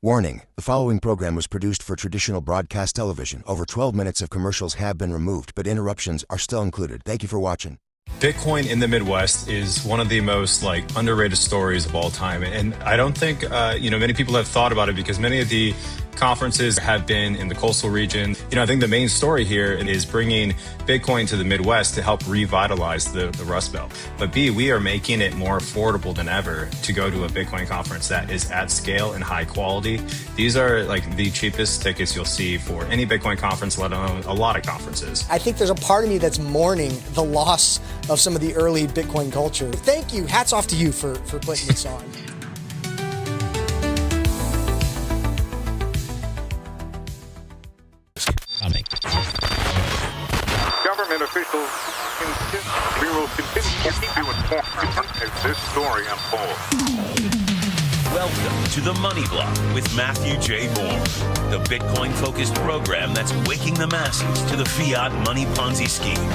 Warning, the following program was produced for traditional broadcast television. Over 12 minutes of commercials have been removed, but interruptions are still included. Thank you for watching. Bitcoin in the Midwest is one of the most underrated stories of all time. And I don't think, many people have thought about it because many of the conferences have been in the coastal region. I think the main story here is bringing Bitcoin to the Midwest to help revitalize the Rust Belt. But B, we are making it more affordable than ever to go to a Bitcoin conference that is at scale and high quality. These are the cheapest tickets you'll see for any Bitcoin conference, let alone a lot of conferences. I think there's a part of me that's mourning the loss of some of the early Bitcoin culture. Thank you. Hats off to you for putting this on. Government officials we will continue to inform as this story unfolds. Welcome to the Money Block with Matthew J. Moore, the Bitcoin-focused program that's waking the masses to the fiat money Ponzi scheme.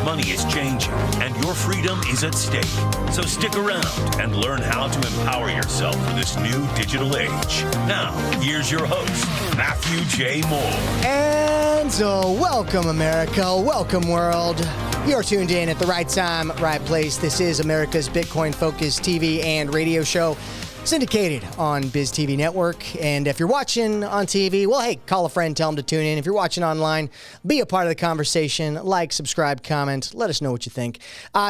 Money is changing, and your freedom is at stake. So stick around and learn how to empower yourself for this new digital age. Now, here's your host, Matthew J. Moore. And so, welcome, America. Welcome, world. You're tuned in at the right time, right place. This is America's Bitcoin-focused TV and radio show, syndicated on BizTV Network. And if you're watching on TV, well, hey, call a friend, tell them to tune in. If you're watching online, be a part of the conversation. Like, subscribe, comment. Let us know what you think.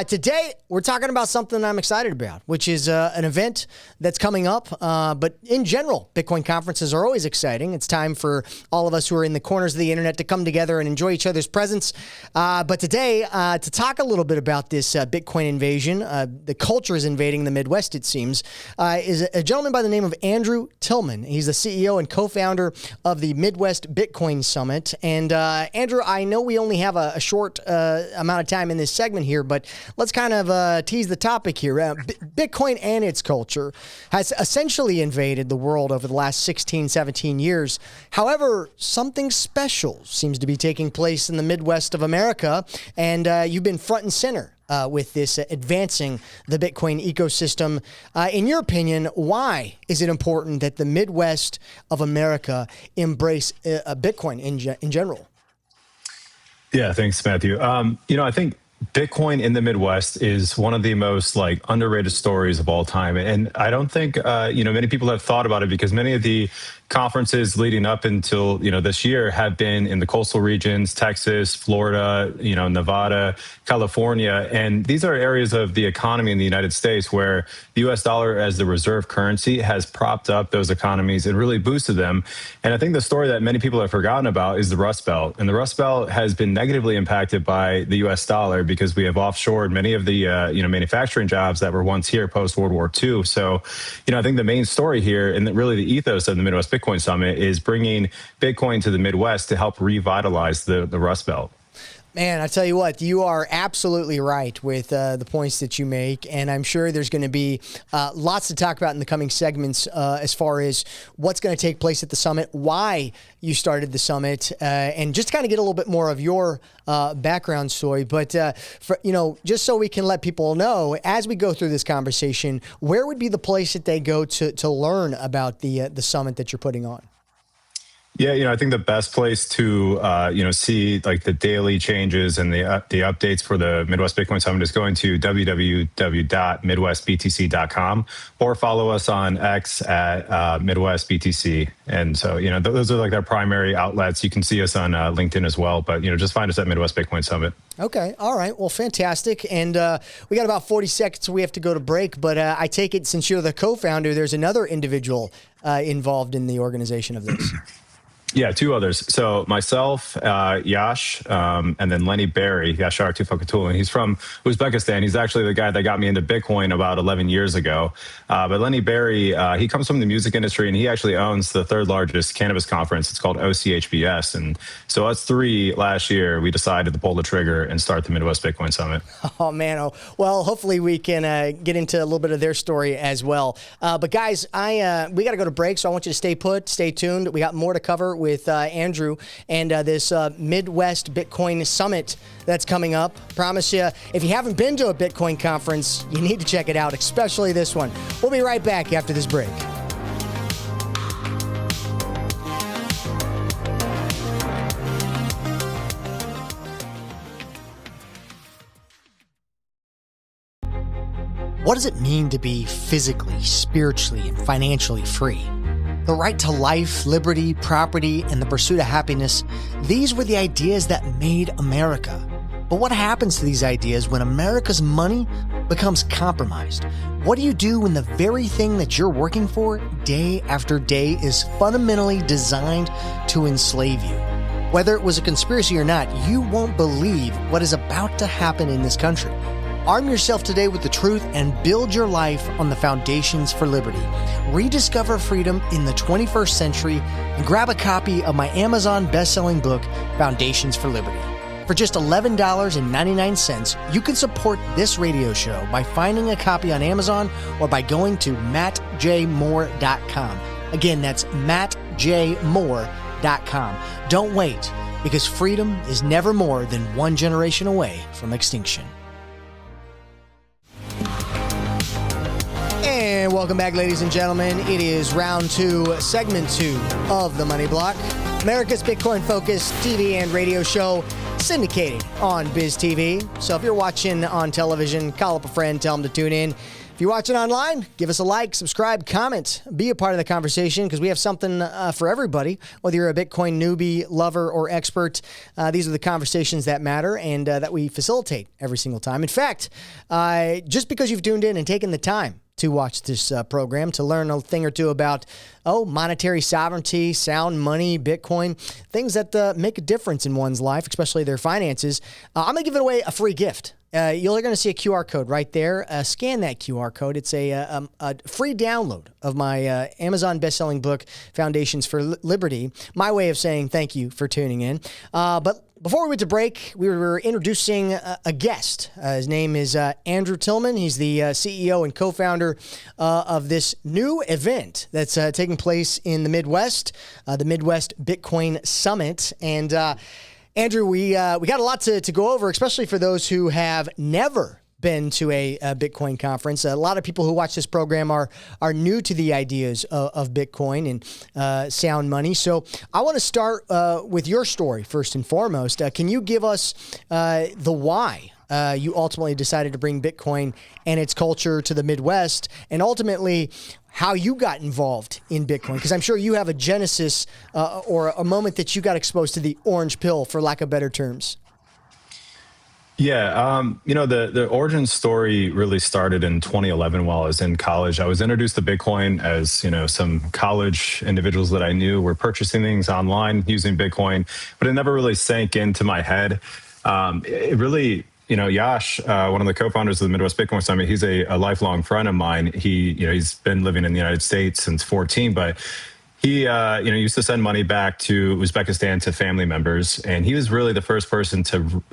Today, we're talking about something I'm excited about, which is an event that's coming up. But in general, Bitcoin conferences are always exciting. It's time for all of us who are in the corners of the internet to come together and enjoy each other's presence. But today, to talk a little bit about this Bitcoin invasion, the culture is invading the Midwest, it seems, is a gentleman by the name of Andrew Tilmann. He's the CEO and co-founder of the Midwest Bitcoin Summit. And Andrew, I know we only have a short amount of time in this segment here, but let's kind of tease the topic here. Bitcoin and its culture has essentially invaded the world over the last 16, 17 years. However, something special seems to be taking place in the Midwest of America, and you've been front and center with this advancing the Bitcoin ecosystem. In your opinion, why is it important that the Midwest of America embrace Bitcoin in general? Yeah, thanks, Matthew. I think Bitcoin in the Midwest is one of the most underrated stories of all time. And I don't think, many people have thought about it because many of the conferences leading up until, this year have been in the coastal regions, Texas, Florida, Nevada, California. And these are areas of the economy in the United States where the US dollar as the reserve currency has propped up those economies and really boosted them. And I think the story that many people have forgotten about is the Rust Belt. And the Rust Belt has been negatively impacted by the US dollar because we have offshored many of the, manufacturing jobs that were once here post World War II. So, I think the main story here and really the ethos of the Midwest Bitcoin Summit is bringing Bitcoin to the Midwest to help revitalize the Rust Belt. Man, I tell you what, you are absolutely right with the points that you make, and I'm sure there's going to be lots to talk about in the coming segments as far as what's going to take place at the summit, why you started the summit, and just kind of get a little bit more of your background story. But just so we can let people know as we go through this conversation, where would be the place that they go to learn about the summit that you're putting on? Yeah, I think the best place to, see the daily changes and the updates for the Midwest Bitcoin Summit is going to www.midwestbtc.com or follow us on X at MidwestBTC. And so, those are their primary outlets. You can see us on LinkedIn as well, but, just find us at Midwest Bitcoin Summit. Okay. All right. Well, fantastic. And we got about 40 seconds. So we have to go to break, but I take it since you're the co-founder, there's another individual involved in the organization of this. Yeah, two others. So myself, Yash, and then Lenny Berry, Yashar Tufakatulin. He's from Uzbekistan. He's actually the guy that got me into Bitcoin about 11 years ago. But Lenny Berry, he comes from the music industry, and he actually owns the third largest cannabis conference. It's called OCHBS. And so us three last year, we decided to pull the trigger and start the Midwest Bitcoin Summit. Oh, man. Oh, well, hopefully we can get into a little bit of their story as well. But guys, we got to go to break, so I want you to stay put, stay tuned. We got more to cover with Andrew and this Midwest Bitcoin Summit that's coming up. Promise you, if you haven't been to a Bitcoin conference, you need to check it out, especially this one. We'll be right back after this break. what does it mean to be physically, spiritually, and financially free? The right to life, liberty, property, and the pursuit of happiness, these were the ideas that made America. But what happens to these ideas when America's money becomes compromised? What do you do when the very thing that you're working for day after day is fundamentally designed to enslave you? Whether it was a conspiracy or not, you won't believe what is about to happen in this country. Arm yourself today with the truth and build your life on the foundations for liberty. Rediscover freedom in the 21st century and grab a copy of my Amazon best-selling book, Foundations for Liberty. For just $11.99, you can support this radio show by finding a copy on Amazon or by going to mattjmoore.com. Again, that's mattjmoore.com. Don't wait, because freedom is never more than one generation away from extinction. And welcome back, ladies and gentlemen. It is round two, segment 2 of the Money Block, America's Bitcoin-focused TV and radio show, syndicated on BizTV. So if you're watching on television, call up a friend, tell them to tune in. If you're watching online, give us a like, subscribe, comment, be a part of the conversation, because we have something for everybody. Whether you're a Bitcoin newbie, lover, or expert, these are the conversations that matter and that we facilitate every single time. In fact, just because you've tuned in and taken the time to watch this program, to learn a thing or two about, monetary sovereignty, sound money, Bitcoin, things that make a difference in one's life, especially their finances, I'm going to give away a free gift. You're going to see a QR code right there. Scan that QR code. It's a free download of my Amazon best-selling book, Foundations for Liberty. My way of saying thank you for tuning in. But before we went to break, we were introducing a guest. His name is Andrew Tilmann. He's the CEO and co-founder of this new event that's taking place in the Midwest, the Midwest Bitcoin Summit. And Andrew, we got a lot to go over, especially for those who have never been to a Bitcoin conference. A lot of people who watch this program are new to the ideas of Bitcoin and sound money. So I want to start with your story first and foremost. Can you give us the why you ultimately decided to bring Bitcoin and its culture to the Midwest, and ultimately how you got involved in Bitcoin? Because I'm sure you have a genesis or a moment that you got exposed to the orange pill, for lack of better terms. Yeah, the origin story really started in 2011 while I was in college. I was introduced to Bitcoin as, some college individuals that I knew were purchasing things online using Bitcoin, but it never really sank into my head. It really, Yash, one of the co-founders of the Midwest Bitcoin Summit, he's a lifelong friend of mine. He's been living in the United States since 14, but he, used to send money back to Uzbekistan to family members, and he was really the first person to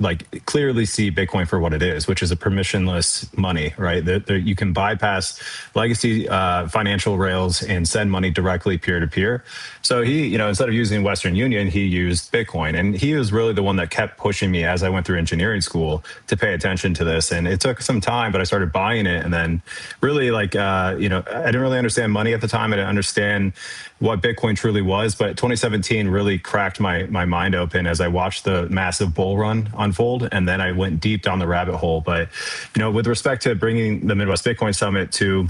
clearly see Bitcoin for what it is, which is a permissionless money, right? That you can bypass legacy financial rails and send money directly peer to peer. So he, instead of using Western Union, he used Bitcoin, and he was really the one that kept pushing me as I went through engineering school to pay attention to this. And it took some time, but I started buying it, and then really I didn't really understand money at the time. I didn't understand what Bitcoin truly was, but 2017 really cracked my mind open as I watched the massive bull run unfold, and then I went deep down the rabbit hole. But with respect to bringing the Midwest Bitcoin Summit to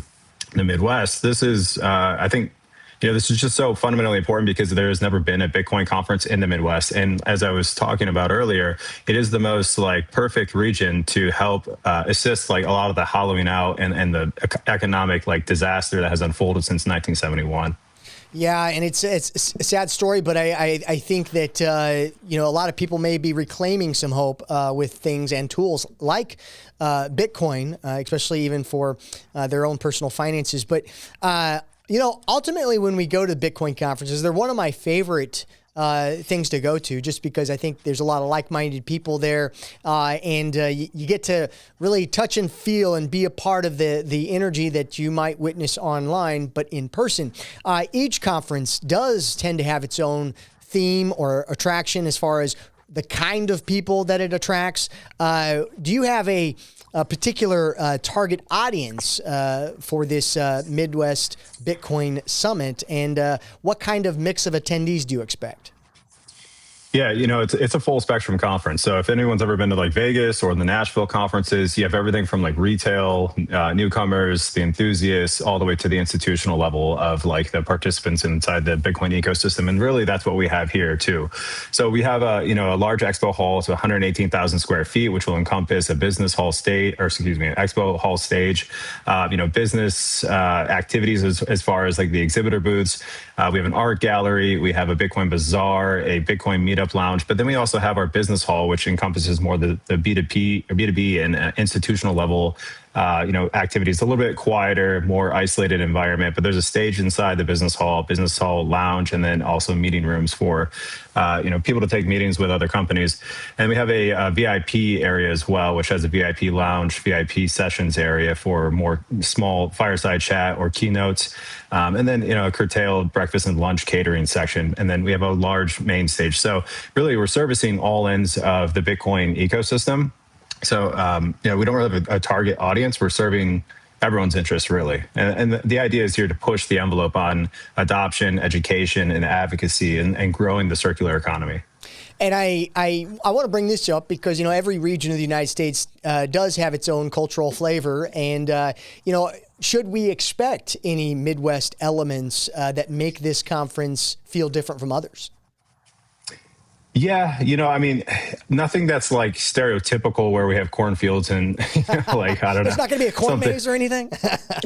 the Midwest, this is I think this is just so fundamentally important because there has never been a Bitcoin conference in the Midwest. And as I was talking about earlier, it is the most perfect region to help assist a lot of the hollowing out and the economic disaster that has unfolded since 1971. Yeah, and it's a sad story, but I think that a lot of people may be reclaiming some hope with things and tools like Bitcoin, especially even for their own personal finances. But ultimately, when we go to Bitcoin conferences, they're one of my favorite things to go to, just because I think there's a lot of like-minded people there, and you get to really touch and feel and be a part of the energy that you might witness online, but in person. Each conference does tend to have its own theme or attraction as far as the kind of people that it attracts. Do you have a particular target audience for this Midwest Bitcoin Summit, and what kind of mix of attendees do you expect? Yeah, it's a full spectrum conference. So if anyone's ever been to like Vegas or the Nashville conferences, you have everything from like retail, newcomers, the enthusiasts, all the way to the institutional level of like the participants inside the Bitcoin ecosystem. And really that's what we have here too. So we have a large expo hall, so 118,000 square feet, which will encompass a business hall expo hall stage, business activities as far as like the exhibitor booths. We have an art gallery, we have a Bitcoin bazaar, a Bitcoin meetup lounge, but then we also have our business hall, which encompasses more the B2B and institutional level activities, a little bit quieter, more isolated environment. But there's a stage inside the business hall lounge, and then also meeting rooms for people to take meetings with other companies. And we have a VIP area as well, which has a VIP lounge, VIP sessions area for more small fireside chat or keynotes. And then a curtailed breakfast and lunch catering section. And then we have a large main stage. So really, we're servicing all ends of the Bitcoin ecosystem. So, we don't really have a target audience. We're serving everyone's interest, really. And the idea is here to push the envelope on adoption, education, and advocacy and growing the circular economy. And I want to bring this up because, every region of the United States does have its own cultural flavor. And, should we expect any Midwest elements that make this conference feel different from others? Yeah, nothing that's like stereotypical where we have cornfields and like, I don't know. It's not going to be a corn maze or anything?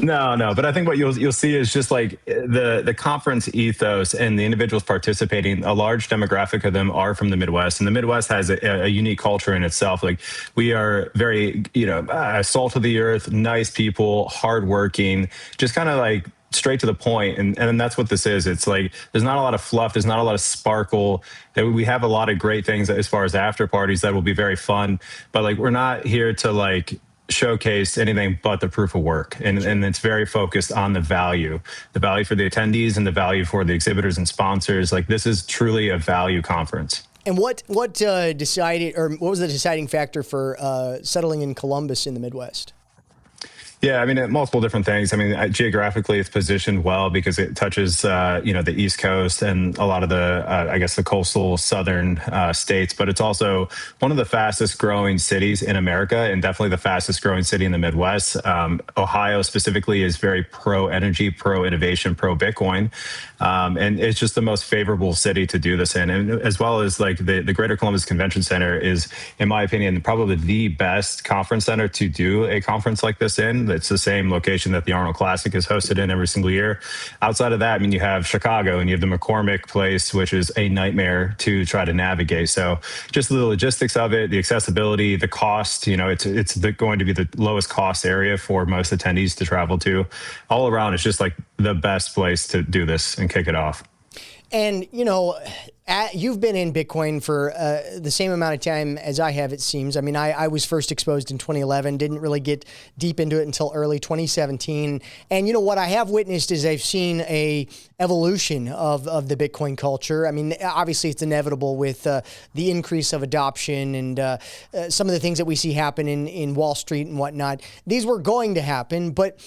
No. But I think what you'll see is just like the conference ethos and the individuals participating, a large demographic of them are from the Midwest. And the Midwest has a unique culture in itself. Like we are very, salt of the earth, nice people, hardworking, just kind of like straight to the point. And that's what this is. It's like, there's not a lot of fluff. There's not a lot of sparkle. We have a lot of great things as far as after parties that will be very fun, but like, we're not here to like showcase anything but the proof of work. And it's very focused on the value for the attendees and the value for the exhibitors and sponsors. Like this is truly a value conference. And what decided, or what was the deciding factor for settling in Columbus in the Midwest? Yeah, multiple different things. Geographically, it's positioned well because it touches, the East Coast and a lot of the coastal southern states. But it's also one of the fastest growing cities in America, and definitely the fastest growing city in the Midwest. Ohio specifically is very pro-energy, pro-innovation, pro-Bitcoin. And it's just the most favorable city to do this in. And as well as like the Greater Columbus Convention Center is, in my opinion, probably the best conference center to do a conference like this in. It's the same location that the Arnold Classic is hosted in every single year. Outside of that, you have Chicago and you have the McCormick Place, which is a nightmare to try to navigate. So just the logistics of it, the accessibility, the cost, it's going to be the lowest cost area for most attendees to travel to. All around, it's just like the best place to do this and kick it off. And, you've been in Bitcoin for the same amount of time as I have, it seems. I was first exposed in 2011, didn't really get deep into it until early 2017. And, what I have witnessed is I've seen a evolution of the Bitcoin culture. Obviously, it's inevitable with the increase of adoption and some of the things that we see happen in Wall Street and whatnot. These were going to happen, but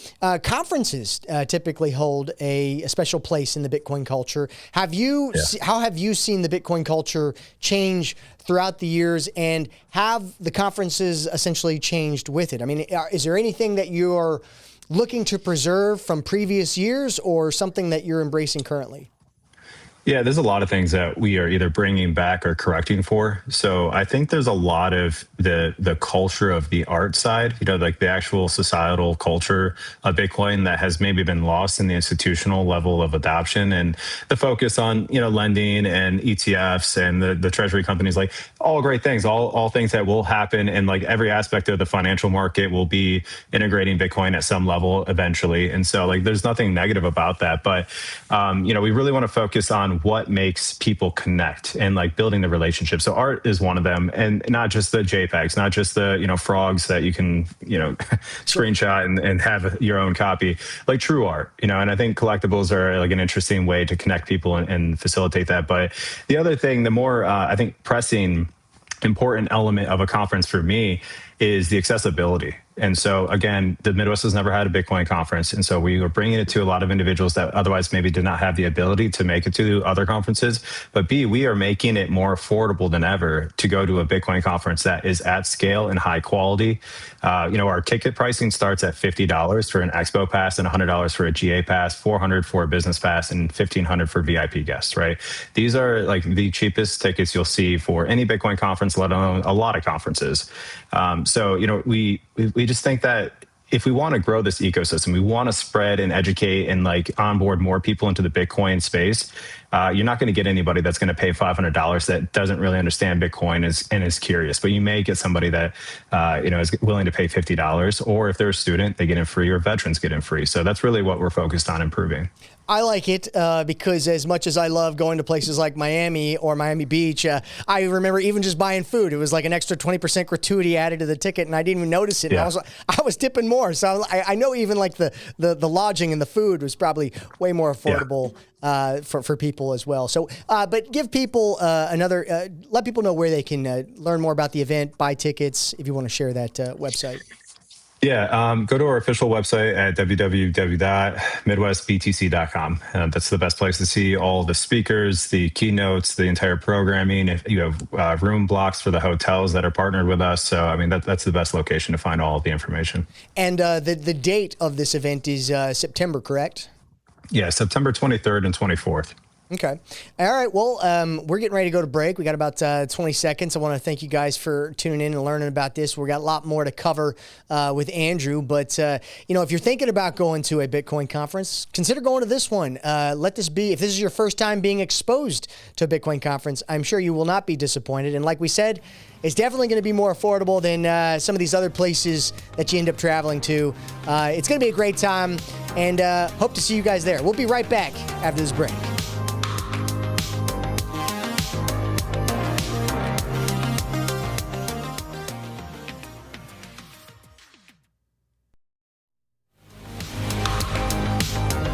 conferences typically hold a special place in the Bitcoin culture. How have you seen the Bitcoin culture change throughout the years, and have the conferences essentially changed with it? Is there anything that you're looking to preserve from previous years or something that you're embracing currently? Yeah, there's a lot of things that we are either bringing back or correcting for. So I think there's a lot of the culture of the art side, like the actual societal culture of Bitcoin that has maybe been lost in the institutional level of adoption, and the focus on, lending and ETFs and the treasury companies, like all great things, all things that will happen. And like every aspect of the financial market will be integrating Bitcoin at some level eventually. And so like, there's nothing negative about that. But, we really want to focus on what makes people connect and like building the relationship. So art is one of them, and not just the JPEGs, not just the, frogs that you can, screenshot and have your own copy, like true art, and I think collectibles are like an interesting way to connect people and facilitate that. But the other thing, the more, I think pressing important element of a conference for me is the accessibility. And so again, the Midwest has never had a Bitcoin conference. And so we are bringing it to a lot of individuals that otherwise maybe did not have the ability to make it to other conferences. But B, we are making it more affordable than ever to go to a Bitcoin conference that is at scale and high quality. Our ticket pricing starts at $50 for an Expo pass and $100 for a GA pass, $400 for a business pass, and $1,500 for VIP guests, right? These are like the cheapest tickets you'll see for any Bitcoin conference, let alone a lot of conferences. We just think that if we want to grow this ecosystem, we want to spread and educate and like onboard more people into the Bitcoin space. You're not going to get anybody that's going to pay $500 that doesn't really understand Bitcoin and is curious. But you may get somebody that is willing to pay $50, or if they're a student, they get in free, or veterans get in free. So that's really what we're focused on improving. I like it because as much as I love going to places like Miami or Miami Beach, I remember even just buying food. It was like an extra 20% gratuity added to the ticket, and I didn't even notice it. Yeah. And I was tipping more. So I know even like the lodging and the food was probably way more affordable for people as well. So, but give people let people know where they can learn more about the event, buy tickets, if you want to share that website. Yeah, go to our official website at www.midwestbtc.com. That's the best place to see all the speakers, the keynotes, the entire programming. If you have room blocks for the hotels that are partnered with us. So, I mean, that's the best location to find all of the information. And the date of this event is September, correct? Yeah, September 23rd and 24th. Okay. All right. Well, we're getting ready to go to break. We got about 20 seconds. I want to thank you guys for tuning in and learning about this. We got a lot more to cover with Andrew. But, if you're thinking about going to a Bitcoin conference, consider going to this one. Let this be, if this is your first time being exposed to a Bitcoin conference, I'm sure you will not be disappointed. And like we said, it's definitely going to be more affordable than some of these other places that you end up traveling to. It's going to be a great time, and hope to see you guys there. We'll be right back after this break.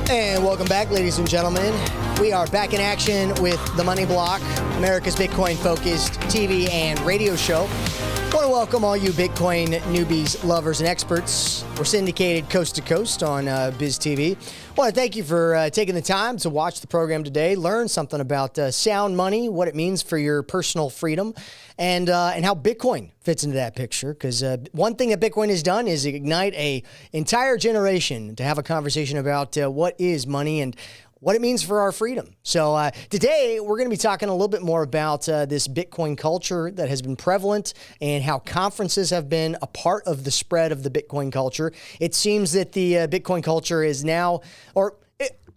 And welcome back, ladies and gentlemen. We are back in action with The Money Block, America's Bitcoin-focused TV and radio show. I want to welcome all you Bitcoin newbies, lovers, and experts. We're syndicated coast to coast on BizTV. I want to thank you for taking the time to watch the program today, learn something about sound money, what it means for your personal freedom, and how Bitcoin fits into that picture. Because one thing that Bitcoin has done is ignite an entire generation to have a conversation about what is money and what it means for our freedom. So today we're going to be talking a little bit more about this Bitcoin culture that has been prevalent and how conferences have been a part of the spread of the Bitcoin culture. It seems that the Bitcoin culture is now,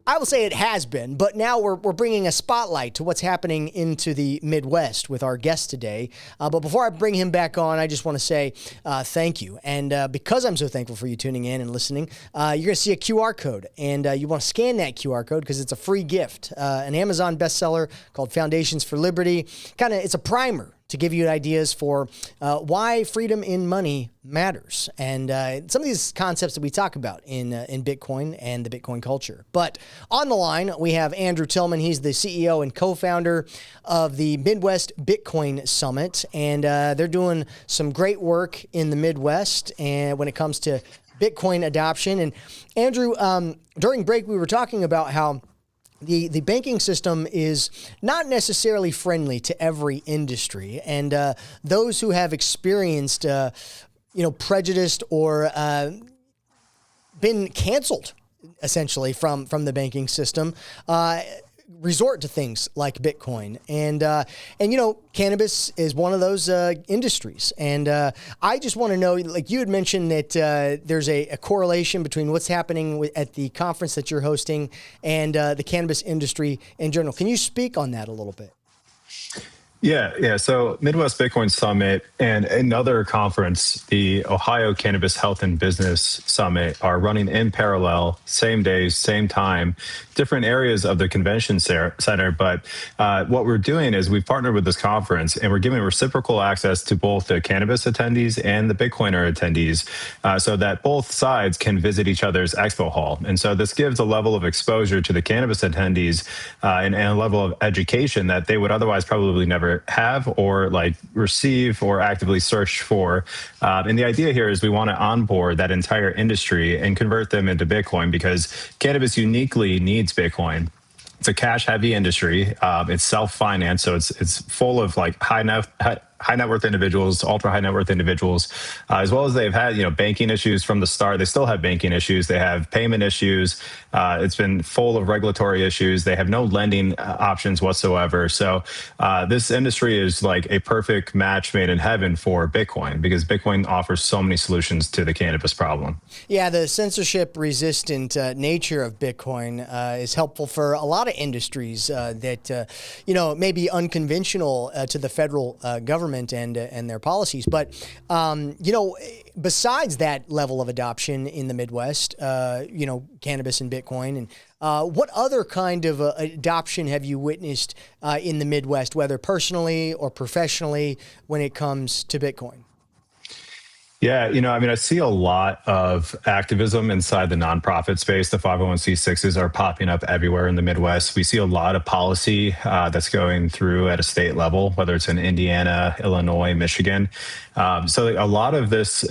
I will say it has been, but now we're bringing a spotlight to what's happening into the Midwest with our guest today. But before I bring him back on, I just want to say thank you. And because I'm so thankful for you tuning in and listening, you're going to see a QR code. And you want to scan that QR code because it's a free gift. An Amazon bestseller called Foundations for Liberty. It's a primer to give you ideas for why freedom in money matters, and some of these concepts that we talk about in Bitcoin and the Bitcoin culture. But on the line, we have Andrew Tilmann. He's the CEO and co-founder of the Midwest Bitcoin Summit, and they're doing some great work in the Midwest and when it comes to Bitcoin adoption. And Andrew, during break, we were talking about how the banking system is not necessarily friendly to every industry, and those who have experienced, prejudiced or been canceled, essentially from the banking system, resort to things like Bitcoin, and cannabis is one of those industries. And I just want to know, like you had mentioned that there's a correlation between what's happening at the conference that you're hosting and the cannabis industry in general. Can you speak on that a little bit? Yeah. So Midwest Bitcoin Summit and another conference, the Ohio Cannabis Health and Business Summit, are running in parallel, same days, same time, different areas of the convention center. But what we're doing is we've partnered with this conference and we're giving reciprocal access to both the cannabis attendees and the Bitcoiner attendees so that both sides can visit each other's expo hall. And so this gives a level of exposure to the cannabis attendees and a level of education that they would otherwise probably never ever have or like receive or actively search for. And the idea here is we want to onboard that entire industry and convert them into Bitcoin because cannabis uniquely needs Bitcoin. It's a cash-heavy industry. It's self-financed, so it's full of like high net worth individuals, ultra high net worth individuals, as well as they've had banking issues from the start. They still have banking issues. They have payment issues. It's been full of regulatory issues. They have no lending options whatsoever. So this industry is like a perfect match made in heaven for Bitcoin because Bitcoin offers so many solutions to the cannabis problem. Yeah, the censorship-resistant nature of Bitcoin is helpful for a lot of industries that may be unconventional to the federal government and their policies. But besides that level of adoption in the Midwest, cannabis and Bitcoin, and what other kind of adoption have you witnessed in the Midwest, whether personally or professionally, when it comes to Bitcoin? Yeah, I see a lot of activism inside the nonprofit space. The 501c6s are popping up everywhere in the Midwest. We see a lot of policy that's going through at a state level, whether it's in Indiana, Illinois, Michigan. So a lot of this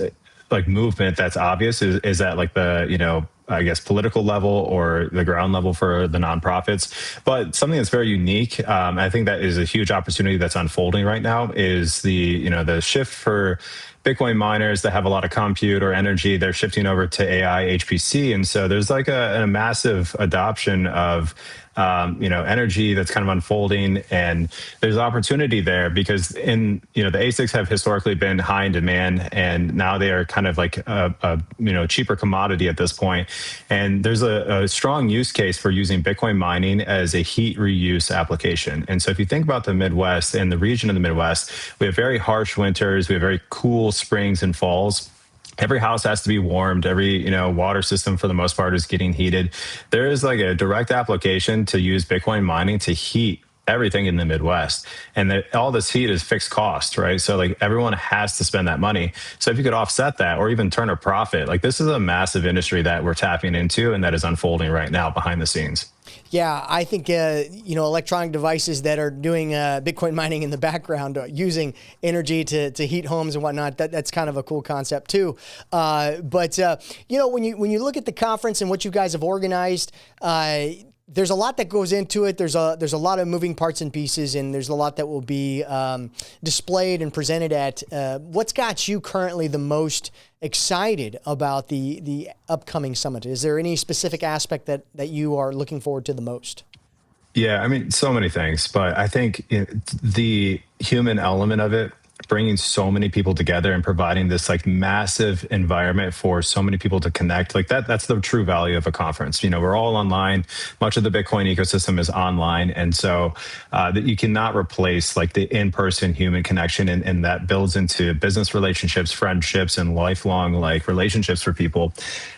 like movement that's obvious is at like the, I guess, political level or the ground level for the nonprofits. But something that's very unique, I think that is a huge opportunity that's unfolding right now is the shift for Bitcoin miners that have a lot of compute or energy. They're shifting over to AI, HPC. And so there's like a massive adoption of energy that's kind of unfolding, and there's opportunity there because the ASICs have historically been high in demand, and now they are kind of like a cheaper commodity at this point. And there's a strong use case for using Bitcoin mining as a heat reuse application. And so if you think about the Midwest and the region of the Midwest, we have very harsh winters, we have very cool springs and falls. Every house has to be warmed. Every water system for the most part is getting heated. There is like a direct application to use Bitcoin mining to heat everything in the Midwest, and all this heat is fixed cost, right? So like everyone has to spend that money. So if you could offset that or even turn a profit, like this is a massive industry that we're tapping into and that is unfolding right now behind the scenes. Yeah, I think, electronic devices that are doing Bitcoin mining in the background, using energy to heat homes and whatnot, that's kind of a cool concept too. But when you look at the conference and what you guys have organized, there's a lot that goes into it. There's a lot of moving parts and pieces, and there's a lot that will be displayed and presented at. What's got you currently the most excited about the upcoming summit? Is there any specific aspect that you are looking forward to the most? Yeah, so many things, but I think the human element of it, bringing so many people together and providing this like massive environment for so many people to connect, like that's the true value of a conference. We're all online. Much of the Bitcoin ecosystem is online. And so that you cannot replace like the in-person human connection, and that builds into business relationships, friendships, and lifelong like relationships for people.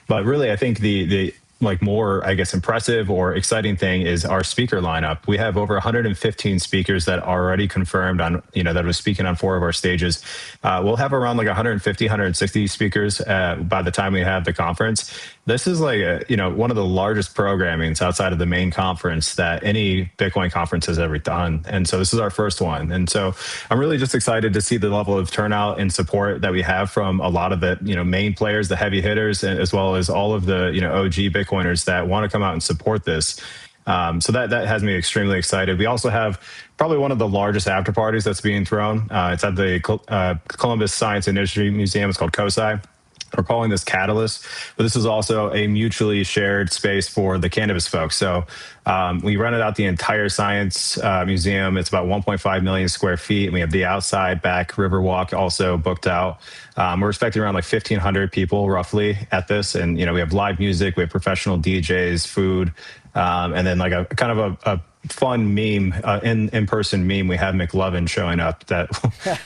But really, I think the like more, I guess, impressive or exciting thing is our speaker lineup. We have over 115 speakers that are already confirmed on, that was speaking on 4 of our stages. We'll have around like 150, 160 speakers by the time we have the conference. This is like one of the largest programmings outside of the main conference that any Bitcoin conference has ever done. And so this is our first one. And so I'm really just excited to see the level of turnout and support that we have from a lot of the, main players, the heavy hitters, as well as all of the, OG Bitcoiners that want to come out and support this. So that has me extremely excited. We also have probably one of the largest after parties that's being thrown. It's at the Columbus Science and Industry Museum. It's called COSI. We're calling this Catalyst, but this is also a mutually shared space for the cannabis folks. So we rented out the entire science museum. It's about 1.5 million square feet. And we have the outside back Riverwalk also booked out. We're expecting around like 1,500 people roughly at this. And, we have live music, we have professional DJs, food, and then like a kind of a fun meme, in-person meme. We have McLovin showing up that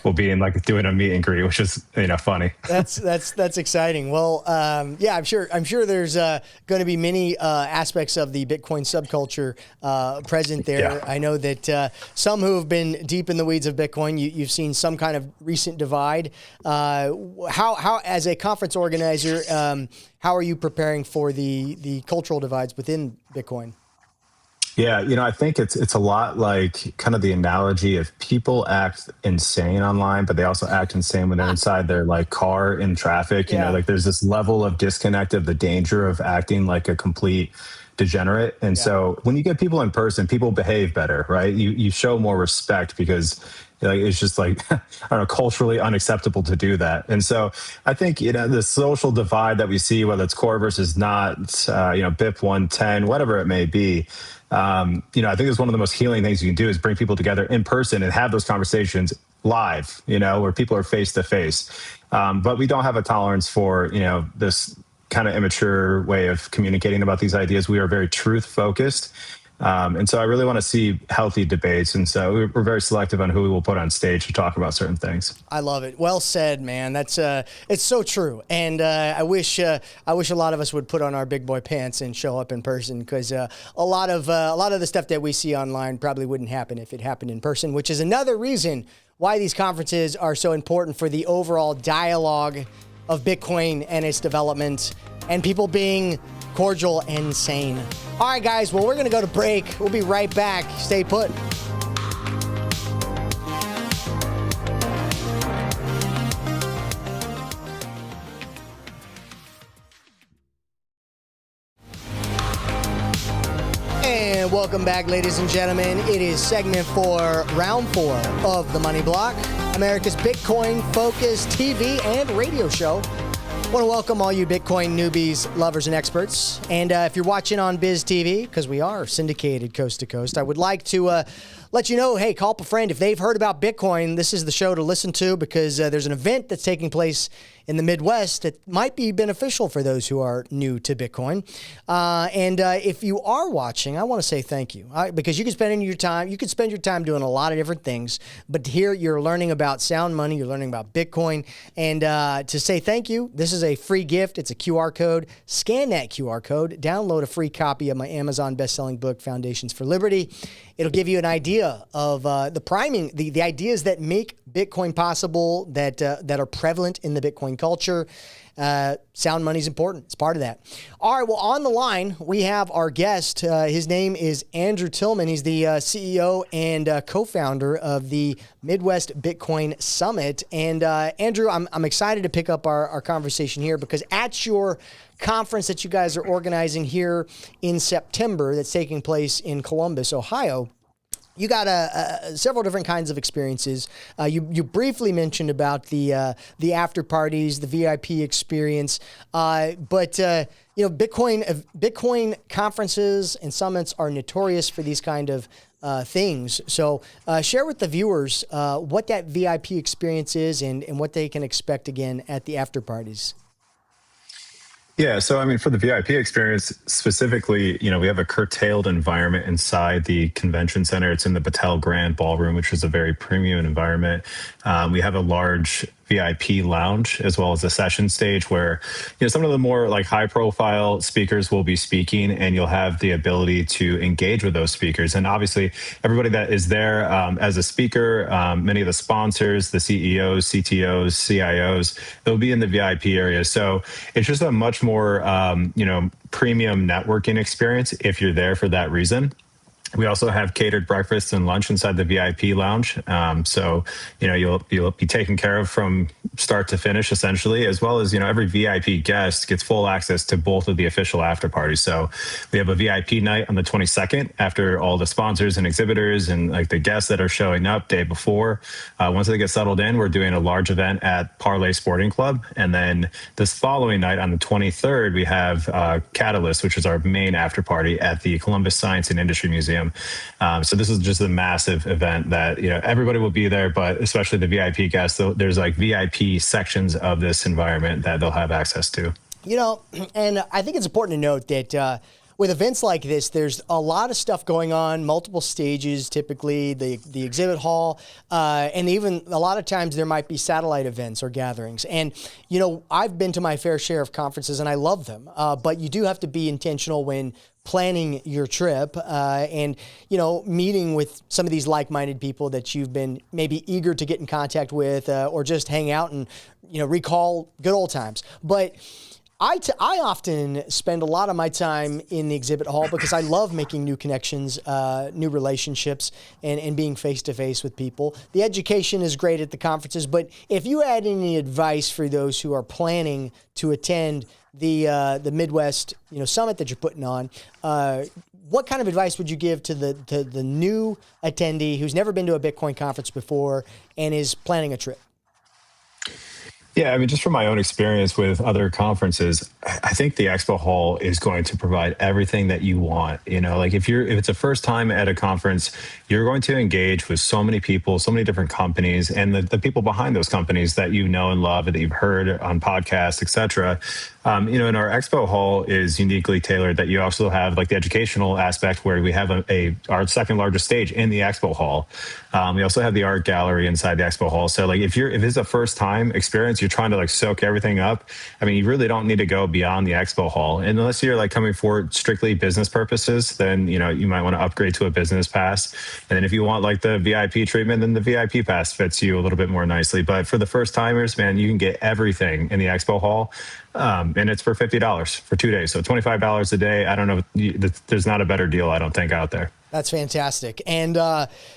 will be in like doing a meet and greet, which is funny. That's exciting. Well, yeah, I'm sure there's going to be many aspects of the Bitcoin subculture present there. Yeah. I know that some who have been deep in the weeds of Bitcoin, you've seen some kind of recent divide. How as a conference organizer, how are you preparing for the cultural divides within Bitcoin? Yeah, I think it's a lot like kind of the analogy of people act insane online, but they also act insane when they're inside their like car in traffic. Yeah. Like there's this level of disconnect of the danger of acting like a complete degenerate. And Yeah. so when you get people in person, people behave better, right? You show more respect because like it's just like I don't know, culturally unacceptable to do that. And so I think the social divide that we see, whether it's core versus not, BIP 110, whatever it may be. I think it's one of the most healing things you can do is bring people together in person and have those conversations live, where people are face to face. But we don't have a tolerance for, this kind of immature way of communicating about these ideas. We are very truth focused. And so I really want to see healthy debates. And so we're very selective on who we will put on stage to talk about certain things. I love it. Well said, man. That's it's so true. And I wish a lot of us would put on our big boy pants and show up in person, because a lot of the stuff that we see online probably wouldn't happen if it happened in person, which is another reason why these conferences are so important for the overall dialogue of Bitcoin and its development and people being cordial and sane. All right, guys. Well, we're going to go to break. We'll be right back. Stay put. And welcome back, ladies and gentlemen. It is segment 4, round 4 of the Money Block, America's Bitcoin-focused TV and radio show. I want to welcome all you Bitcoin newbies, lovers, and experts. And if you're watching on BizTV, because we are syndicated coast to coast, I would like to let you know, hey, call up a friend. If they've heard about Bitcoin, this is the show to listen to, because there's an event that's taking place in the Midwest that might be beneficial for those who are new to Bitcoin. And if you are watching, I want to say thank you, because you can spend your time doing a lot of different things, but here you're learning about sound money, you're learning about Bitcoin, and to say thank you, this is a free gift. It's a QR code. Scan that QR code, download a free copy of my Amazon best-selling book, Foundations for Liberty. It'll give you an idea of the ideas that make Bitcoin possible, that are prevalent in the Bitcoin culture. Sound money is important. It's part of that. All right. Well, on the line, we have our guest. His name is Andrew Tilmann. He's the CEO and co-founder of the Midwest Bitcoin Summit. And Andrew, I'm excited to pick up our conversation here, because at your conference that you guys are organizing here in September, that's taking place in Columbus, Ohio, you got several different kinds of experiences. You briefly mentioned about the after parties, the VIP experience, but Bitcoin conferences and summits are notorious for these kind of things. So share with the viewers what that VIP experience is and what they can expect again at the after parties. Yeah, so I mean, for the VIP experience specifically, we have a curtailed environment inside the convention center. It's in the Battelle Grand Ballroom, which is a very premium environment. We have a large VIP lounge as well as a session stage where some of the more like high profile speakers will be speaking, and you'll have the ability to engage with those speakers. And obviously everybody that is there as a speaker, many of the sponsors, the CEOs, CTOs, CIOs, they'll be in the VIP area. So it's just a much more premium networking experience if you're there for that reason. We also have catered breakfast and lunch inside the VIP lounge. So, you'll be taken care of from start to finish, essentially, as well as, every VIP guest gets full access to both of the official after parties. So we have a VIP night on the 22nd after all the sponsors and exhibitors and like the guests that are showing up day before. Once they get settled in, we're doing a large event at Parlay Sporting Club. And then this following night on the 23rd, we have Catalyst, which is our main after party at the Columbus Science and Industry Museum. So this is just a massive event that, everybody will be there, but especially the VIP guests, there's like VIP sections of this environment that they'll have access to. And I think it's important to note that with events like this, there's a lot of stuff going on, multiple stages, typically the exhibit hall, and even a lot of times there might be satellite events or gatherings. And, I've been to my fair share of conferences and I love them, but you do have to be intentional when planning your trip and, meeting with some of these like-minded people that you've been maybe eager to get in contact with or just hang out and, recall good old times. But I often spend a lot of my time in the exhibit hall because I love making new connections, new relationships, and being face-to-face with people. The education is great at the conferences, but if you had any advice for those who are planning to attend the Midwest summit that you're putting on, what kind of advice would you give to the new attendee who's never been to a Bitcoin conference before and is planning a trip? Yeah, I mean, just from my own experience with other conferences, I think the expo hall is going to provide everything that you want. Like if it's a first time at a conference, you're going to engage with so many people, so many different companies, and the people behind those companies that you know and love and that you've heard on podcasts, et cetera. And our expo hall is uniquely tailored that you also have like the educational aspect where we have our second largest stage in the expo hall. We also have the art gallery inside the expo hall. So like if it's a first time experience, you're trying to like soak everything up. I mean, you really don't need to go beyond the expo hall. And unless you're like coming for strictly business purposes, then, you might want to upgrade to a business pass. And then if you want like the VIP treatment, then the VIP pass fits you a little bit more nicely. But for the first timers, man, you can get everything in the expo hall. And it's for $50 for 2 days. So $25 a day. I don't know. There's not a better deal, I don't think, out there. That's fantastic. And,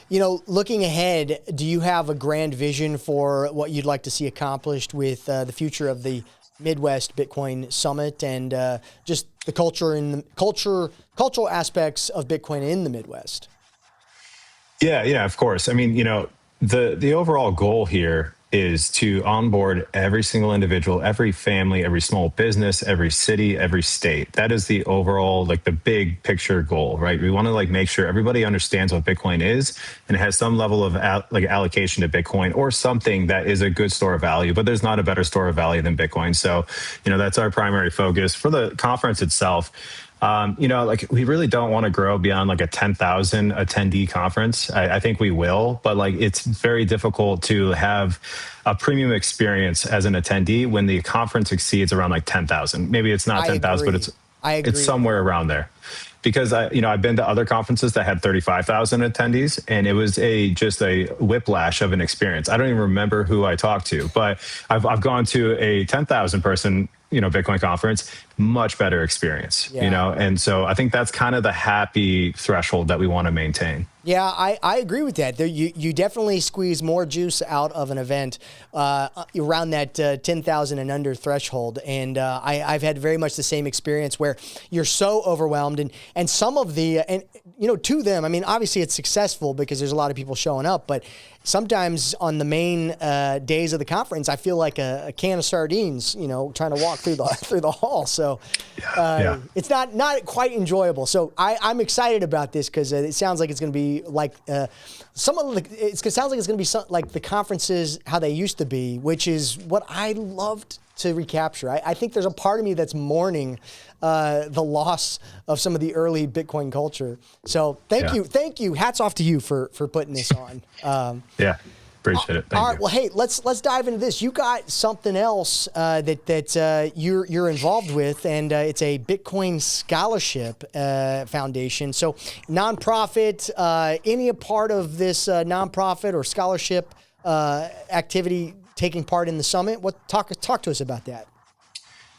looking ahead, do you have a grand vision for what you'd like to see accomplished with the future of the Midwest Bitcoin Summit and just the cultural aspects of Bitcoin in the Midwest? Yeah, of course. I mean, the overall goal here is to onboard every single individual, every family, every small business, every city, every state. That is the overall, like the big picture goal, right? We want to like make sure everybody understands what Bitcoin is and has some level of allocation to Bitcoin or something that is a good store of value, but there's not a better store of value than Bitcoin. So, that's our primary focus for the conference itself. We really don't want to grow beyond like a 10,000 attendee conference. I think we will, but like it's very difficult to have a premium experience as an attendee when the conference exceeds around like 10,000. Maybe it's not 10,000, but it's somewhere around there. Because I've been to other conferences that had 35,000 attendees, and it was just a whiplash of an experience. I don't even remember who I talked to, but I've gone to a 10,000 person Bitcoin conference, much better experience, and so I think that's kind of the happy threshold that we want to maintain. Yeah, I agree with that. You definitely squeeze more juice out of an event around that 10,000 and under threshold. And I've had very much the same experience where you're so overwhelmed and some of to them, I mean, obviously it's successful because there's a lot of people showing up, but sometimes on the main days of the conference, I feel like a can of sardines, trying to walk through the hall. So it's not quite enjoyable. So I'm excited about this because it sounds like it's going to be like it sounds like it's going to be like the conferences how they used to be, which is what I loved to recapture. I think there's a part of me that's mourning the loss of some of the early Bitcoin culture. So thank you. Hats off to you for putting this on. Appreciate it. Thank all right. you. Well, hey, let's dive into this. You got something else that you're involved with, and it's a Bitcoin Scholarship Foundation. So, nonprofit. Any part of this nonprofit or scholarship activity taking part in the summit? Talk to us about that.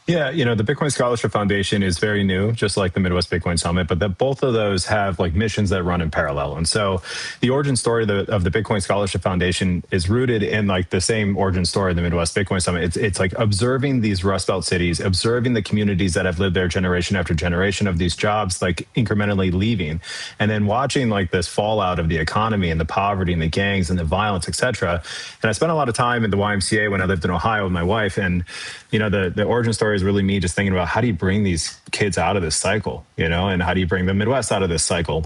Yeah, the Bitcoin Scholarship Foundation is very new, just like the Midwest Bitcoin Summit, but both of those have like missions that run in parallel. And so the origin story of the Bitcoin Scholarship Foundation is rooted in like the same origin story of the Midwest Bitcoin Summit. It's like observing these Rust Belt cities, observing the communities that have lived there generation after generation of these jobs, like incrementally leaving, and then watching like this fallout of the economy and the poverty and the gangs and the violence, et cetera. And I spent a lot of time in the YMCA when I lived in Ohio with my wife. And, the origin story is really me just thinking about how do you bring these kids out of this cycle, and how do you bring the Midwest out of this cycle?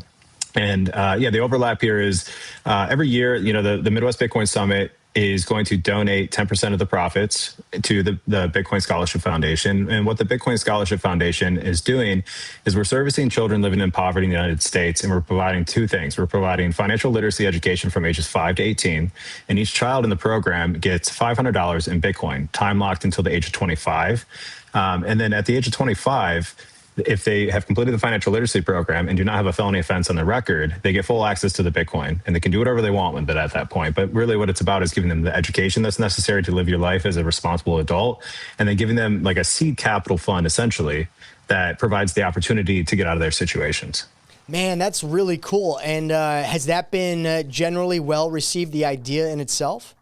And the overlap here is every year, the Midwest Bitcoin Summit is going to donate 10% of the profits to the Bitcoin Scholarship Foundation. And what the Bitcoin Scholarship Foundation is doing is we're servicing children living in poverty in the United States, and we're providing two things. We're providing financial literacy education from ages 5 to 18, and each child in the program gets $500 in Bitcoin, time locked until the age of 25. And then at the age of 25, if they have completed the financial literacy program and do not have a felony offense on their record, they get full access to the Bitcoin, and they can do whatever they want with it at that point. But really what it's about is giving them the education that's necessary to live your life as a responsible adult, and then giving them like a seed capital fund, essentially, that provides the opportunity to get out of their situations. Man, that's really cool. And has that been generally well received, the idea in itself?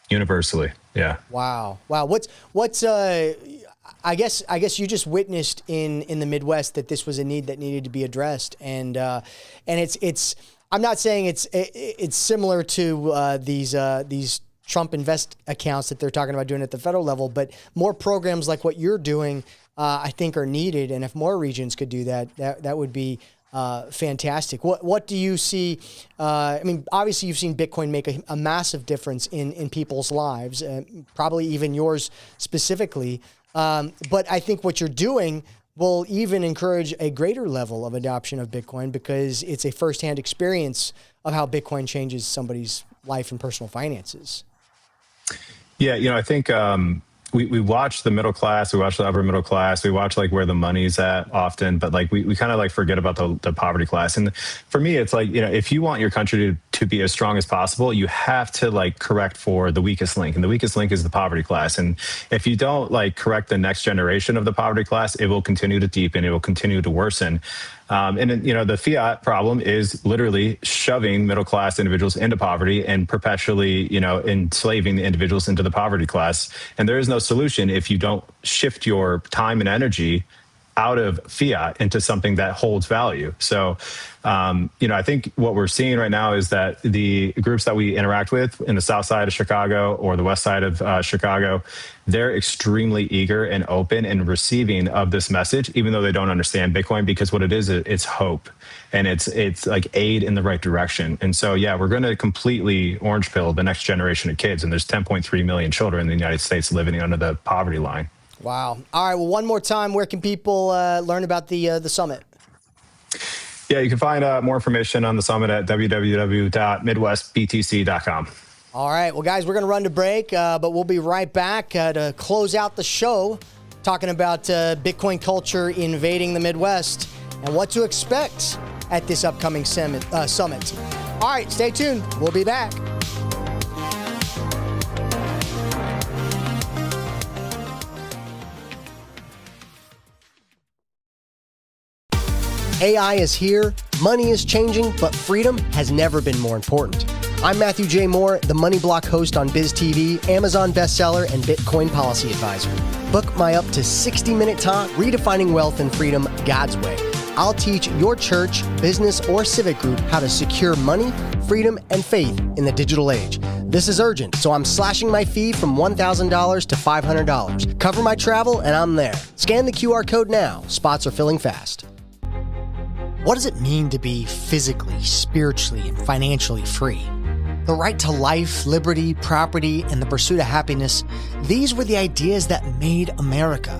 Universally, yeah. Wow. What's I guess you just witnessed in the Midwest that this was a need that needed to be addressed, and it's I'm not saying it's similar to these Trump Invest accounts that they're talking about doing at the federal level, but more programs like what you're doing, I think, are needed, and if more regions could do that would be fantastic. What do you see? I mean, obviously you've seen Bitcoin make a massive difference in people's lives, probably even yours specifically. But I think what you're doing will even encourage a greater level of adoption of Bitcoin because it's a firsthand experience of how Bitcoin changes somebody's life and personal finances. Yeah, I think we watch the middle class, we watch the upper middle class, we watch like where the money's at often, but like we kind of like forget about the poverty class. And for me, it's like, if you want your country to be as strong as possible, you have to like correct for the weakest link. And the weakest link is the poverty class. And if you don't like correct the next generation of the poverty class, it will continue to deepen, it will continue to worsen. And the fiat problem is literally shoving middle-class individuals into poverty and perpetually, enslaving the individuals into the poverty class. And there is no solution if you don't shift your time and energy out of fiat into something that holds value. So, I think what we're seeing right now is that the groups that we interact with in the south side of Chicago or the west side of Chicago, they're extremely eager and open and receiving of this message, even though they don't understand Bitcoin, because what it is, it's hope and it's like aid in the right direction. And so, yeah, we're going to completely orange pill the next generation of kids. And there's 10.3 million children in the United States living under the poverty line. Wow. All right. Well, one more time, where can people learn about the summit? Yeah, you can find more information on the summit at www.midwestbtc.com. All right. Well, guys, we're going to run to break, but we'll be right back to close out the show talking about Bitcoin culture invading the Midwest and what to expect at this upcoming summit. All right. Stay tuned. We'll be back. AI is here, money is changing, but freedom has never been more important. I'm Matthew J. Moore, the Money Block host on BizTV, Amazon bestseller, and Bitcoin policy advisor. Book my up to 60-minute talk, Redefining Wealth and Freedom God's Way. I'll teach your church, business, or civic group how to secure money, freedom, and faith in the digital age. This is urgent, so I'm slashing my fee from $1,000 to $500. Cover my travel, and I'm there. Scan the QR code now. Spots are filling fast. What does it mean to be physically, spiritually, and financially free? The right to life, liberty, property, and the pursuit of happiness, these were the ideas that made America.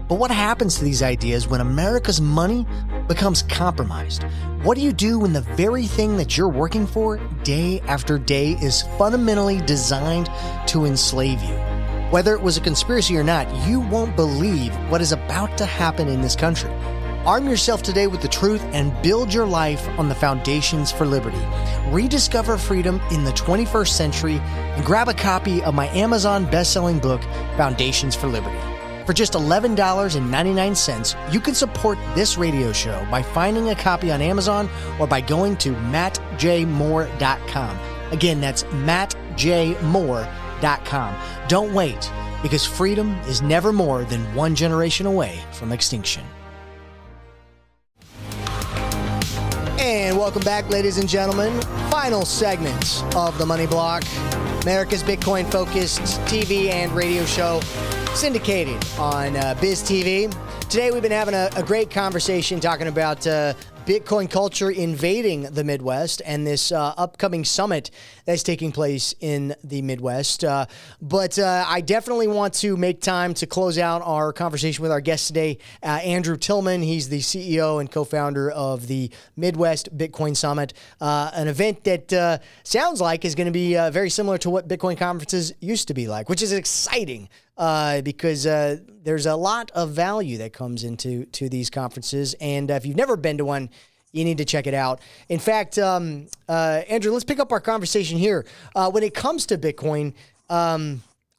But what happens to these ideas when America's money becomes compromised? What do you do when the very thing that you're working for day after day is fundamentally designed to enslave you? Whether it was a conspiracy or not, you won't believe what is about to happen in this country. Arm yourself today with the truth and build your life on the foundations for liberty. Rediscover freedom in the 21st century and grab a copy of my Amazon best-selling book, Foundations for Liberty. For just $11.99, you can support this radio show by finding a copy on Amazon or by going to mattjmoore.com. Again, that's mattjmoore.com. Don't wait, because freedom is never more than one generation away from extinction. And welcome back, ladies and gentlemen. Final segment of the Money Block, America's Bitcoin-focused TV and radio show, syndicated on BizTV. Today, we've been having a great conversation talking about Bitcoin culture invading the Midwest and this upcoming summit that's taking place in the Midwest. But I definitely want to make time to close out our conversation with our guest today, Andrew Tilmann. He's the CEO and co-founder of the Midwest Bitcoin Summit, an event that sounds like is going to be very similar to what Bitcoin conferences used to be like, which is exciting. because there's a lot of value that comes into these conferences. And if you've never been to one, you need to check it out. In fact, Andrew, let's pick up our conversation here. When it comes to Bitcoin,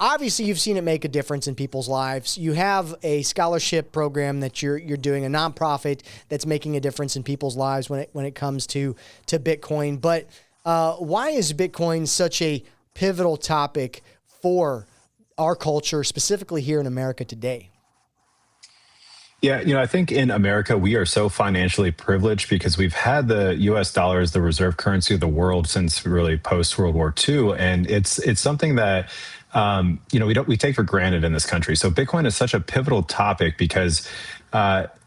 obviously you've seen it make a difference in people's lives. You have a scholarship program that you're doing, a nonprofit that's making a difference in people's lives when it comes to Bitcoin. But why is Bitcoin such a pivotal topic for our culture, specifically here in America today? Yeah, I think in America, we are so financially privileged because we've had the US dollar as the reserve currency of the world since really post World War II. And it's something that, we take for granted in this country. So Bitcoin is such a pivotal topic because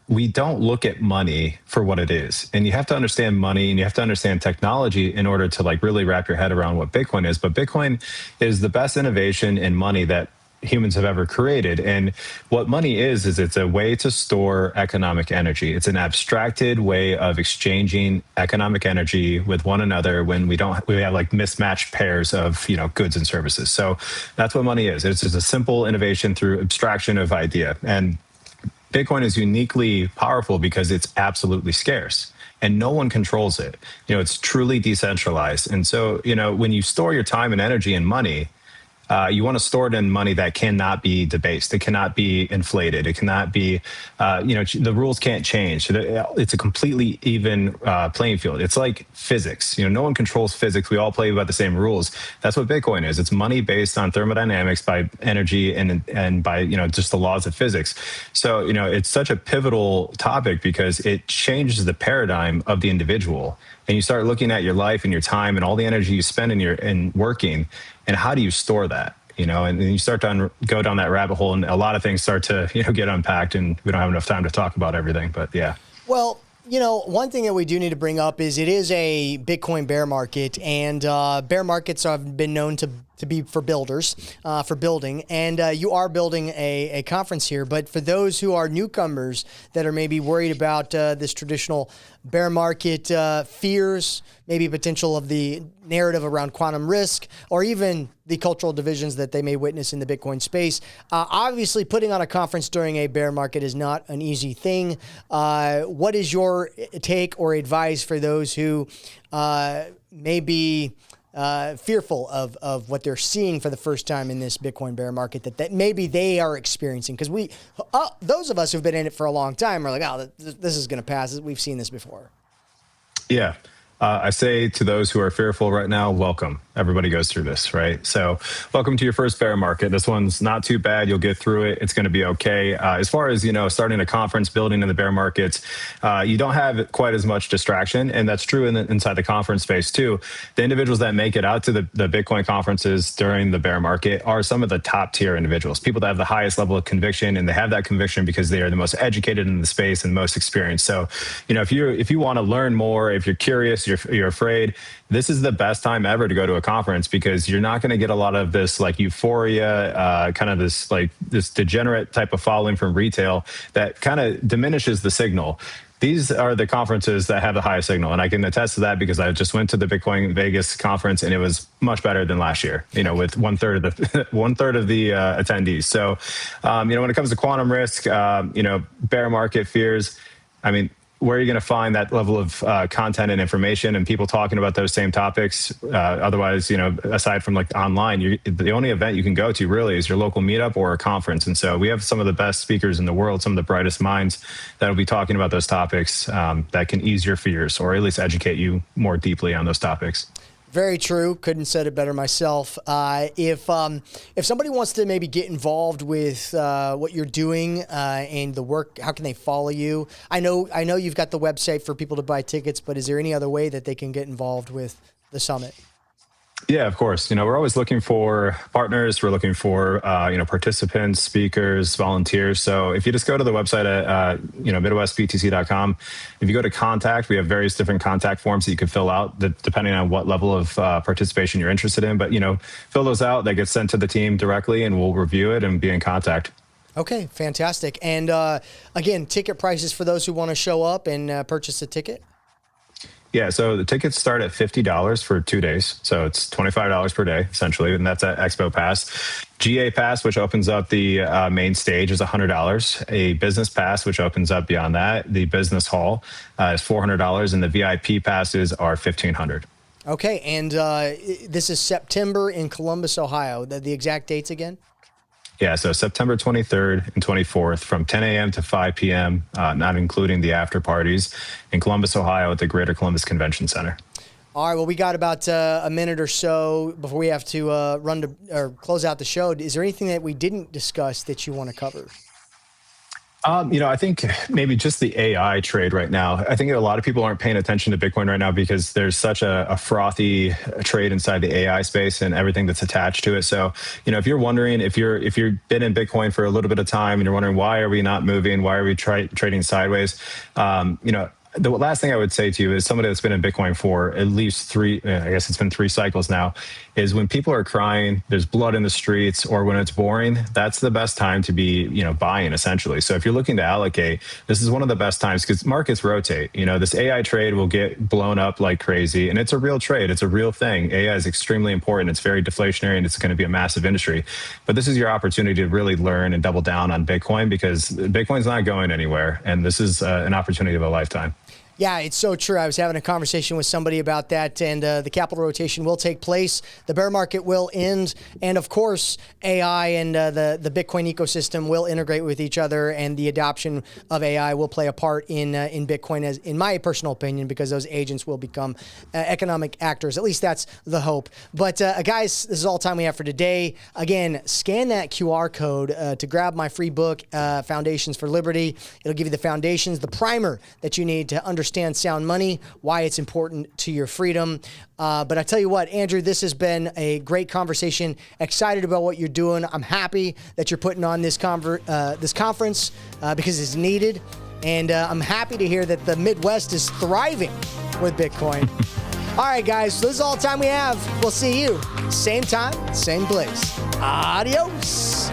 we don't look at money for what it is. And you have to understand money and you have to understand technology in order to really wrap your head around what Bitcoin is. But Bitcoin is the best innovation in money that humans have ever created. And what money is it's a way to store economic energy. It's an abstracted way of exchanging economic energy with one another when we have mismatched pairs of, goods and services. So that's what money is. It's just a simple innovation through abstraction of idea. And Bitcoin is uniquely powerful because it's absolutely scarce and no one controls it. It's truly decentralized. And so, when you store your time and energy and money, you want to store it in money that cannot be debased. It cannot be inflated. It cannot be, the rules can't change. It's a completely even playing field. It's like physics. No one controls physics. We all play by the same rules. That's what Bitcoin is. It's money based on thermodynamics, by energy, and by, just the laws of physics. So, it's such a pivotal topic because it changes the paradigm of the individual. And you start looking at your life and your time and all the energy you spend in working, and how do you store that? And then you start to go down that rabbit hole, and a lot of things start to get unpacked, and we don't have enough time to talk about everything. But yeah. Well, one thing that we do need to bring up is it is a Bitcoin bear market, and bear markets have been known to be for builders, for building, and you are building a conference here. But for those who are newcomers that are maybe worried about this traditional bear market fears, maybe potential of the narrative around quantum risk, or even the cultural divisions that they may witness in the Bitcoin space, obviously putting on a conference during a bear market is not an easy thing. What is your take or advice for those who may be fearful of what they're seeing for the first time in this Bitcoin bear market that maybe they are experiencing? Because those of us who've been in it for a long time are like, oh, this is going to pass. We've seen this before. Yeah. I say to those who are fearful right now, welcome. Everybody goes through this, right? So welcome to your first bear market. This one's not too bad. You'll get through it. It's going to be okay. As far as, starting a conference, building in the bear markets, you don't have quite as much distraction. And that's true inside the conference space too. The individuals that make it out to the Bitcoin conferences during the bear market are some of the top tier individuals, people that have the highest level of conviction, and they have that conviction because they are the most educated in the space and most experienced. So, if you want to learn more, if you're curious, you're afraid, this is the best time ever to go to a conference, because you're not going to get a lot of this euphoria, kind of this degenerate type of following from retail that kind of diminishes the signal. These are the conferences that have the highest signal, and I can attest to that because I just went to the Bitcoin Vegas conference, and it was much better than last year. With one third of the attendees. So, when it comes to quantum risk, bear market fears, where are you going to find that level of content and information and people talking about those same topics? Otherwise, aside from online, the only event you can go to really is your local meetup or a conference. And so we have some of the best speakers in the world, some of the brightest minds that will be talking about those topics that can ease your fears, or at least educate you more deeply on those topics. Very true. Couldn't said it better myself. If somebody wants to maybe get involved with what you're doing and the work, how can they follow you? I know you've got the website for people to buy tickets, but is there any other way that they can get involved with the summit? Yeah, of course. We're always looking for partners. We're looking for, participants, speakers, volunteers. So if you just go to the website at, MidwestBTC.com, if you go to contact, we have various different contact forms that you can fill out depending on what level of participation you're interested in. But, fill those out. They get sent to the team directly, and we'll review it and be in contact. Okay, fantastic. And again, ticket prices for those who want to show up and purchase a ticket? Yeah, so the tickets start at $50 for 2 days. So it's $25 per day, essentially, and that's at Expo Pass. GA Pass, which opens up the main stage, is $100. A business pass, which opens up beyond that, the business hall, is $400, and the VIP passes are $1,500. Okay, and this is September in Columbus, Ohio. The exact dates again? Yeah, so September 23rd and 24th from 10 a.m. to 5 p.m., not including the after parties, in Columbus, Ohio at the Greater Columbus Convention Center. All right, well, we got about a minute or so before we have to run to or close out the show. Is there anything that we didn't discuss that you want to cover? I think maybe just the AI trade right now. I think a lot of people aren't paying attention to Bitcoin right now because there's such a frothy trade inside the AI space and everything that's attached to it. So, if you're wondering, if you've been in Bitcoin for a little bit of time and you're wondering why are we not moving, why are we trading sideways, the last thing I would say to you is somebody that's been in Bitcoin for at least three cycles now, is when people are crying, there's blood in the streets, or when it's boring, that's the best time to be, buying essentially. So if you're looking to allocate, this is one of the best times because markets rotate. This AI trade will get blown up like crazy, and it's a real trade. It's a real thing. AI is extremely important. It's very deflationary, and it's going to be a massive industry. But this is your opportunity to really learn and double down on Bitcoin because Bitcoin's not going anywhere, and this is an opportunity of a lifetime. Yeah, it's so true. I was having a conversation with somebody about that, and the capital rotation will take place. The bear market will end, and of course, AI and the Bitcoin ecosystem will integrate with each other, and the adoption of AI will play a part in Bitcoin, as in my personal opinion, because those agents will become economic actors. At least that's the hope. But guys, this is all the time we have for today. Again, scan that QR code to grab my free book, Foundations for Liberty. It'll give you the foundations, the primer that you need to understand sound money, why it's important to your freedom. But I tell you what, Andrew, this has been a great conversation. Excited about what you're doing. I'm happy that you're putting on this conference because it's needed. And I'm happy to hear that the Midwest is thriving with Bitcoin. All right, guys, so this is all the time we have. We'll see you same time, same place. Adios.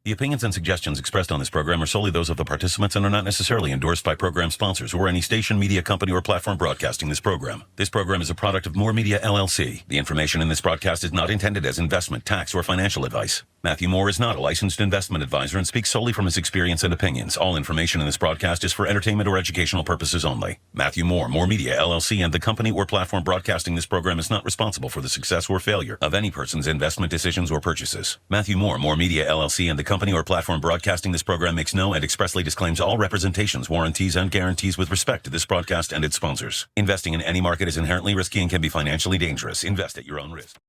The opinions and suggestions expressed on this program are solely those of the participants and are not necessarily endorsed by program sponsors or any station, media company, or platform broadcasting this program. This program is a product of More Media, LLC. The information in this broadcast is not intended as investment, tax, or financial advice. Matthew Moore is not a licensed investment advisor and speaks solely from his experience and opinions. All information in this broadcast is for entertainment or educational purposes only. Matthew Moore, More Media, LLC, and the company or platform broadcasting this program is not responsible for the success or failure of any person's investment decisions or purchases. Matthew Moore, More Media, LLC, and the company or platform broadcasting this program makes no and expressly disclaims all representations, warranties, and guarantees with respect to this broadcast and its sponsors. Investing in any market is inherently risky and can be financially dangerous. Invest at your own risk.